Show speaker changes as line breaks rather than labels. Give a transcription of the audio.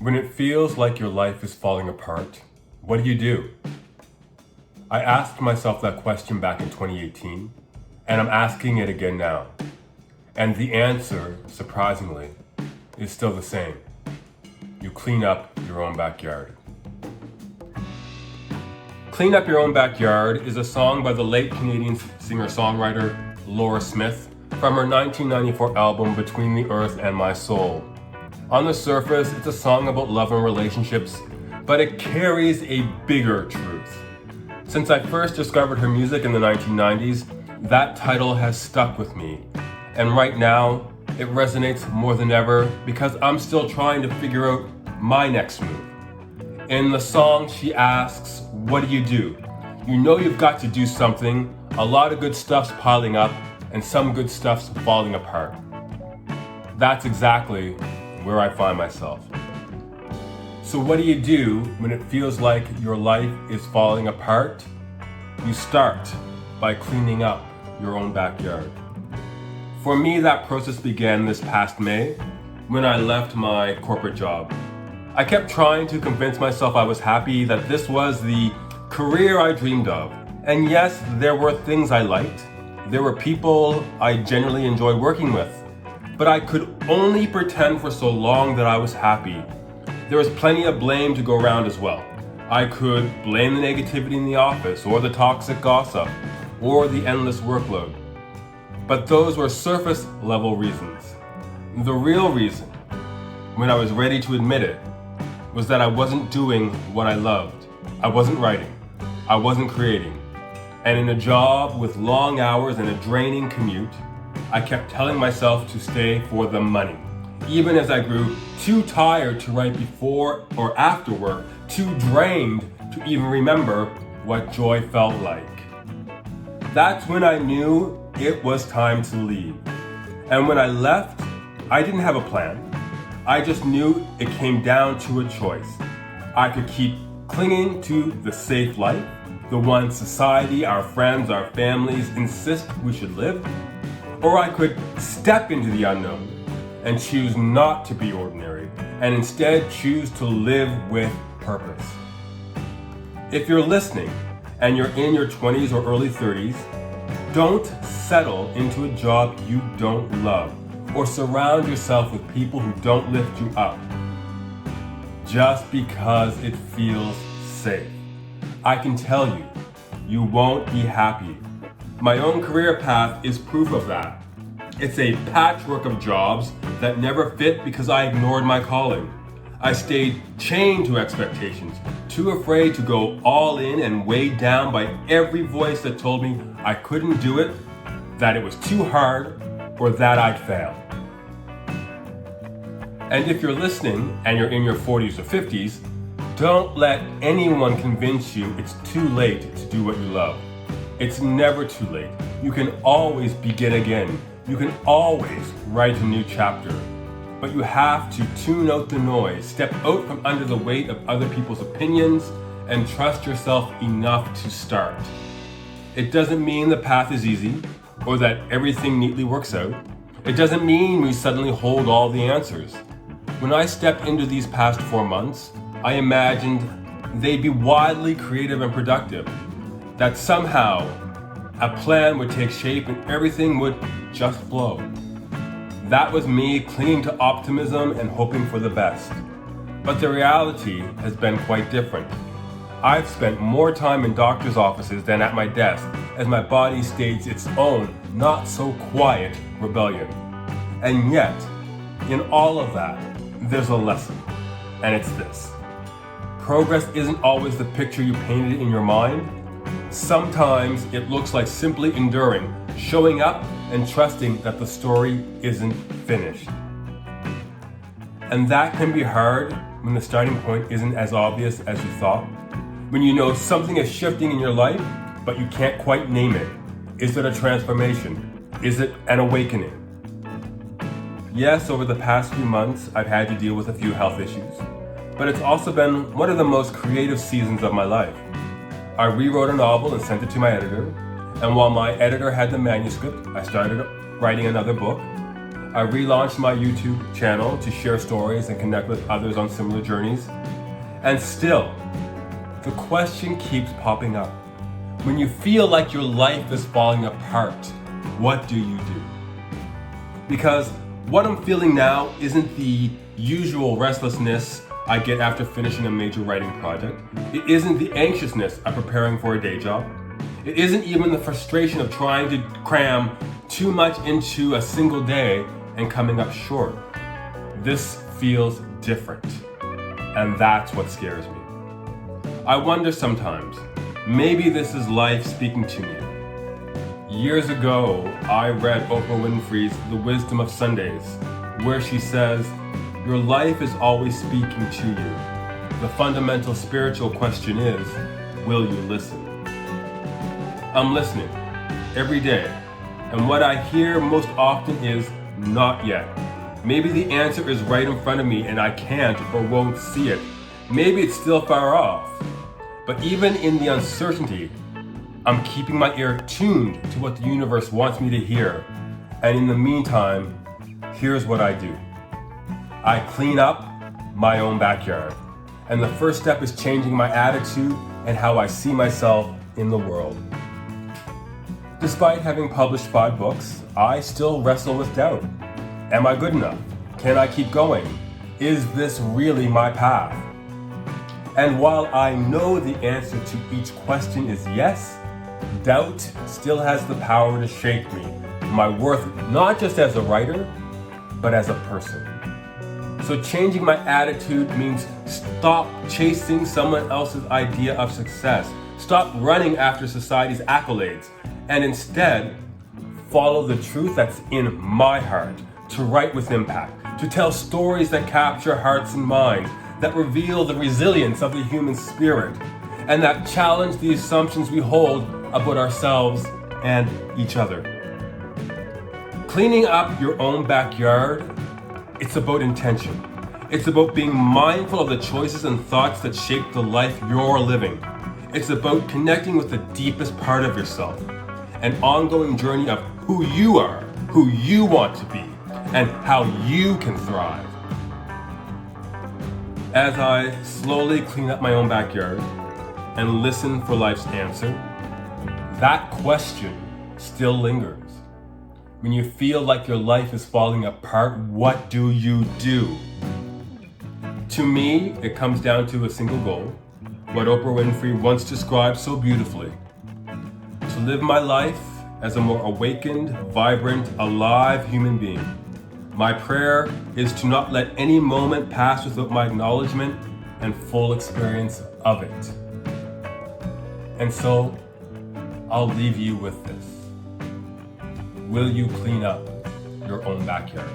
When it feels like your life is falling apart, what do? I asked myself that question back in 2018, and I'm asking it again now. And the answer, surprisingly, is still the same. You clean up your own backyard. Clean Up Your Own Backyard is a song by the late Canadian singer-songwriter Laura Smith from her 1994 album Between the Earth and My Soul. On the surface, it's a song about love and relationships, but it carries a bigger truth. Since I first discovered her music in the 1990s, that title has stuck with me. And right now, it resonates more than ever because I'm still trying to figure out my next move. In the song, she asks, what do? You know you've got to do something, a lot of good stuff's piling up, and some good stuff's falling apart. That's exactly where I find myself. So what do when it feels like your life is falling apart? You start by cleaning up your own backyard. For me, that process began this past May when I left my corporate job. I kept trying to convince myself I was happy, that this was the career I dreamed of. And yes, there were things I liked. There were people I genuinely enjoyed working with. But I could only pretend for so long that I was happy. There was plenty of blame to go around as well. I could blame the negativity in the office, or the toxic gossip, or the endless workload. But those were surface level reasons. The real reason, when I was ready to admit it, was that I wasn't doing what I loved. I wasn't writing. I wasn't creating. And in a job with long hours and a draining commute, I kept telling myself to stay for the money, even as I grew too tired to write before or after work, too drained to even remember what joy felt like. That's when I knew it was time to leave. And when I left, I didn't have a plan. I just knew it came down to a choice. I could keep clinging to the safe life, the one society, our friends, our families insist we should live, or I could step into the unknown and choose not to be ordinary and instead choose to live with purpose. If you're listening and you're in your 20s or early 30s, don't settle into a job you don't love or surround yourself with people who don't lift you up just because it feels safe. I can tell you, you won't be happy. My own career path is proof of that. It's a patchwork of jobs that never fit because I ignored my calling. I stayed chained to expectations, too afraid to go all in and weighed down by every voice that told me I couldn't do it, that it was too hard, or that I'd fail. And if you're listening and you're in your 40s or 50s, don't let anyone convince you it's too late to do what you love. It's never too late. You can always begin again. You can always write a new chapter. But you have to tune out the noise, step out from under the weight of other people's opinions, and trust yourself enough to start. It doesn't mean the path is easy or that everything neatly works out. It doesn't mean we suddenly hold all the answers. When I stepped into these past 4 months, I imagined they'd be wildly creative and productive, that somehow a plan would take shape and everything would just flow. That was me clinging to optimism and hoping for the best. But the reality has been quite different. I've spent more time in doctor's offices than at my desk as my body staged its own not so quiet rebellion. And yet, in all of that, there's a lesson, and it's this. Progress isn't always the picture you painted in your mind. Sometimes it looks like simply enduring, showing up and trusting that the story isn't finished. And that can be hard when the starting point isn't as obvious as you thought. When you know something is shifting in your life, but you can't quite name it. Is it a transformation? Is it an awakening? Yes, over the past few months, I've had to deal with a few health issues, but it's also been one of the most creative seasons of my life. I rewrote a novel and sent it to my editor, and while my editor had the manuscript, I started writing another book. I relaunched my YouTube channel to share stories and connect with others on similar journeys. And still, the question keeps popping up. When you feel like your life is falling apart, what do you do? Because what I'm feeling now isn't the usual restlessness I get after finishing a major writing project. It isn't the anxiousness of preparing for a day job. It isn't even the frustration of trying to cram too much into a single day and coming up short. This feels different, and that's what scares me. I wonder sometimes, maybe this is life speaking to me. Years ago, I read Oprah Winfrey's The Wisdom of Sundays, where she says, "Your life is always speaking to you. The fundamental spiritual question is, will you listen?" I'm listening every day, and what I hear most often is, "Not yet." Maybe the answer is right in front of me and I can't or won't see it. Maybe it's still far off. But even in the uncertainty, I'm keeping my ear tuned to what the universe wants me to hear. And in the meantime, here's what I do. I clean up my own backyard. And the first step is changing my attitude and how I see myself in the world. Despite having published 5 books, I still wrestle with doubt. Am I good enough? Can I keep going? Is this really my path? And while I know the answer to each question is yes, doubt still has the power to shake me, my worth not just as a writer, but as a person. So changing my attitude means stop chasing someone else's idea of success, stop running after society's accolades, and instead follow the truth that's in my heart, to write with impact, to tell stories that capture hearts and minds, that reveal the resilience of the human spirit, and that challenge the assumptions we hold about ourselves and each other. Cleaning up your own backyard, it's about intention. It's about being mindful of the choices and thoughts that shape the life you're living. It's about connecting with the deepest part of yourself, an ongoing journey of who you are, who you want to be, and how you can thrive. As I slowly clean up my own backyard and listen for life's answer, that question still lingers. When you feel like your life is falling apart, what do you do? To me, it comes down to a single goal, what Oprah Winfrey once described so beautifully: to live my life as a more awakened, vibrant, alive human being. My prayer is to not let any moment pass without my acknowledgement and full experience of it. And so, I'll leave you with this. Will you clean up your own backyard?